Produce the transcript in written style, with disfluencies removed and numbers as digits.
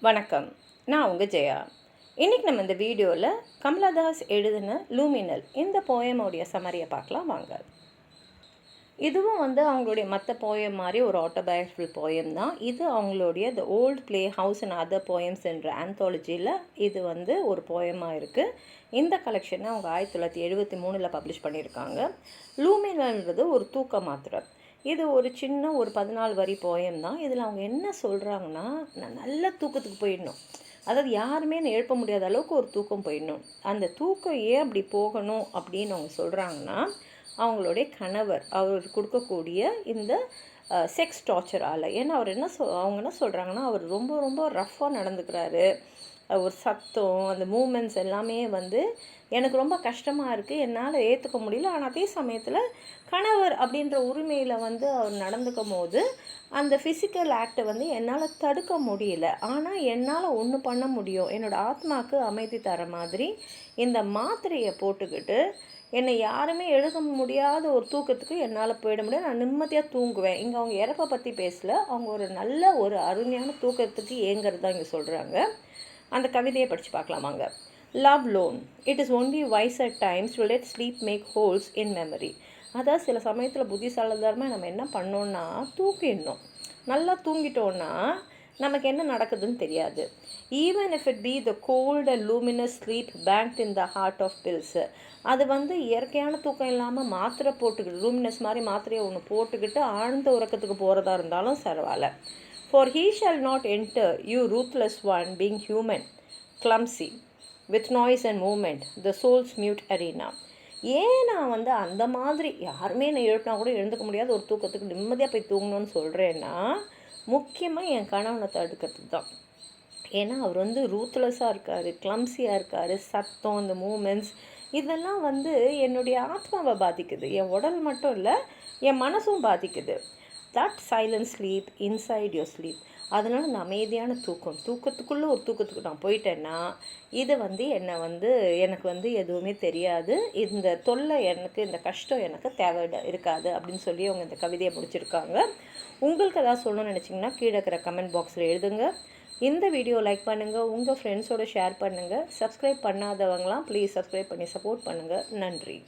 வணக்கம். நான் உங்கள் ஜெயா. இன்றைக்கி நம்ம இந்த வீடியோவில் கமலதாஸ் எழுதின லூமினல் இந்த போயமோடைய சம்மரியை பார்க்கலாம் வாங்க. இதுவும் அவங்களுடைய மற்ற போயம் மாதிரி ஒரு ஆட்டோபயோகிராஃபிக்கல் போயம் தான். இது அவங்களுடைய the old play house and other poems என்ற ஆந்தாலஜியில் இது ஒரு போயமாக இருக்குது. இந்த கலெக்ஷனை அவங்க 1973 பப்ளிஷ் பண்ணியிருக்காங்க. லூமினல்ன்றது ஒரு தூக்க மாத்திரை. இது ஒரு சின்ன ஒரு 14 வரி போயம் தான். இதில் அவங்க என்ன சொல்கிறாங்கன்னா, நான் நல்ல தூக்கத்துக்கு போயிடணும், அதாவது யாருமே எழுப்ப முடியாத அளவுக்கு ஒரு தூக்கம் போயிடணும். அந்த தூக்கம் ஏன் அப்படி போகணும் அப்படின்னு அவங்க சொல்கிறாங்கன்னா, அவங்களுடைய கணவர் அவர் கொடுக்கக்கூடிய இந்த செக்ஸ் டார்ச்சரால். ஏன்னா அவர் அவங்க என்ன சொல்கிறாங்கன்னா, அவர் ரொம்ப ரொம்ப ரஃப்பாக நடந்துக்கிறாரு. ஒரு சத்தம், அந்த மூமெண்ட்ஸ் எல்லாமே எனக்கு ரொம்ப கஷ்டமாக இருக்குது, என்னால் ஏற்றுக்க முடியல. ஆனால் அதே சமயத்தில் கணவர் அப்படின்ற உரிமையில் அவர் நடந்துக்கும் போது அந்த ஃபிசிக்கல் ஆக்டை என்னால் தடுக்க முடியல. ஆனால் என்னால் ஒன்று பண்ண முடியும், என்னோடய ஆத்மாவுக்கு அமைதி தர மாதிரி இந்த மாத்திரையை போட்டுக்கிட்டு என்னை யாருமே எழுத முடியாத ஒரு தூக்கத்துக்கு என்னால் போயிட முடியாது, நான் நிம்மதியாக தூங்குவேன். இங்கே அவங்க இறப்பை பற்றி பேசலை, அவங்க ஒரு நல்ல ஒரு அருமையான தூக்கத்துக்கு ஏங்கிறது தான் இங்கே சொல்கிறாங்க. அந்த கவிதையை படித்து பார்க்கலாமாங்க. Love lone it is only wise at times to let sleep make holes in memory. அதாவது சில சமயத்தில் புத்திசாலித்தனமாக நம்ம என்ன பண்ணோன்னா, தூங்கிடணும். நல்லா தூங்கிட்டோன்னா நமக்கு என்ன நடக்குதுன்னு தெரியாது. Even if it be the cold and luminous sleep banged in the heart of pills. அது இயற்கையான தூக்கம் இல்லாமல் மாத்திரை போட்டுக்கிட்டு, லூமினஸ் மாதிரி மாத்திரையை ஒன்று போட்டுக்கிட்டு ஆழ்ந்த உறக்கத்துக்கு போகிறதா இருந்தாலும் பரவாயில்ல. For he shall not enter, you ruthless one, being human, clumsy, with noise and movement, the soul's mute arena. ஏன் நான் அந்த மாதிரி யாருமே என்னை எழுப்பினா கூட எழுந்துக்க முடியாத ஒரு தூக்கத்துக்கு நிம்மதியாக போய் தூங்கணும்னு சொல்கிறேன்னா, முக்கியமாக என் கணவனை தடுக்கிறதுக்கு தான். ஏன்னா அவர் ரூத்லெஸ்ஸாக இருக்கார், கிளம்ஸியாக இருக்கார். சத்தம், இந்த மூமெண்ட்ஸ் இதெல்லாம் என்னுடைய ஆத்மாவை பாதிக்குது. என் உடல் மட்டும் இல்லை, என் மனசும் பாதிக்குது. That silent sleep inside your sleep. அதனால் அந்த அமைதியான தூக்கம், தூக்கத்துக்குள்ளே ஒரு தூக்கத்துக்கு நான் போயிட்டேன்னா இது என்னை எனக்கு எதுவுமே தெரியாது, இந்த தொல்லை எனக்கு, இந்த கஷ்டம் எனக்கு தேவை இருக்காது அப்படின்னு சொல்லி அவங்க இந்த கவிதையை முடிச்சிருக்காங்க. உங்களுக்கு ஏதாவது சொல்லணும்னு நினச்சிங்கன்னா கீழே இருக்கிற கமெண்ட் பாக்ஸில் எழுதுங்க. இந்த வீடியோ லைக் பண்ணுங்கள், உங்கள் ஃப்ரெண்ட்ஸோடு ஷேர் பண்ணுங்கள். சப்ஸ்கிரைப் பண்ணாதவங்களாம் ப்ளீஸ் சப்ஸ்கிரைப் பண்ணி சப்போர்ட் பண்ணுங்கள். நன்றி.